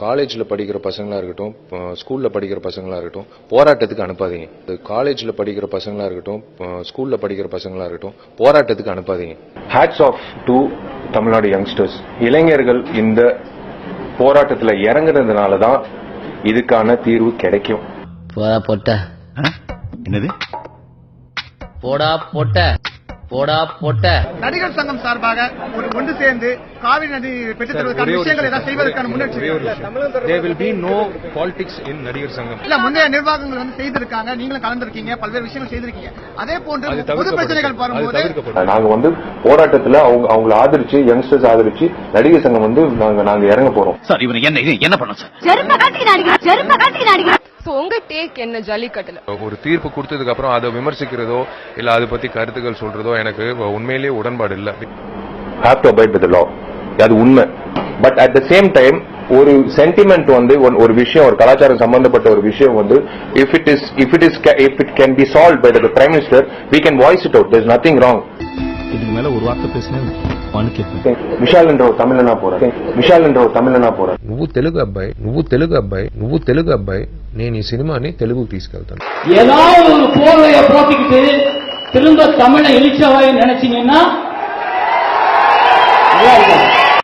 காலேஜ்ல படிக்கிற பசங்களா இருக்கட்டும், ஸ்கூல்ல படிக்கிற பசங்களா இருக்கட்டும், போராட்டத்துக்கு அனுப்பாதீங்க. காலேஜ்ல படிக்கிற பசங்களா இருக்கட்டும், ஸ்கூல்ல படிக்கிற பசங்களா இருக்கட்டும், போராட்டத்துக்கு அனுப்பாதீங்க. Hats off to Tamil Nadu youngsters. இளைஞர்கள் இந்த போராட்டத்தில் இறங்குறதுனால தான் இதுக்கான தீர்வு கிடைக்கும். என்னது போடா போட்ட நடிகர் சங்கம் சார்பாக ஒரு ஒன்று சேர்ந்து காவிரி நதி பெற்றுத்தருவதற்கான விஷயங்களை ஏதாவது செய்வதற்கான முன்னெடுப்பு. There will be no politics in நடிகர் சங்கம். இல்ல, முந்தைய நிர்வாகங்கள் வந்து செய்திருக்காங்க, நீங்களும் கலந்துருக்கீங்க, பல்வேறு விஷயங்கள் செய்திருக்கீங்க. அதே போன்று பொது பிரச்சனைகள் வரும்போது நாங்க வந்து போராட்டத்தில் அவங்களை ஆதரிச்சு, யங்ஸ்டர்ஸ் ஆதரிச்சு நடிகர் சங்கம் வந்து நாங்க இறங்க போறோம். சார் இவன் என்ன பண்ண சார்? உங்க டேக் என்ன ஜல்லிக்கட்டுல? ஒரு தீர்ப்பு கொடுத்ததுக்கு அப்புறம் அதை விமர்சிக்கிறதோ இல்ல அதை பத்தி கருத்துக்கள் சொல்றதோ எனக்கு உண்மையிலேயே உடன்பாடு இல்ல. Have to abide by the law. அது உண்மை. But at the same time ஒரு சென்டிமெண்ட் வந்து ஒரு விஷயம், ஒரு கலாச்சாரம் சம்பந்தப்பட்ட ஒரு விஷயம் வந்து if it can be solved by the prime minister, we can voice it out. There's nothing wrong. இதுக்கு மேல ஒரு வார்த்தை பேசினேன் விஷால் என்ற ஒரு தமிழனா போறேன். నువ్వు తెలుగు అబ్బాయి నేను ఈ సినిమాని తెలుగుకి తీసుకెళ్తాను. ஏதாவது ஒரு போர்வையை போட்டிக்கிட்டு திரும்ப தமிழை இழிச்சவாய் நினைச்சீங்கன்னா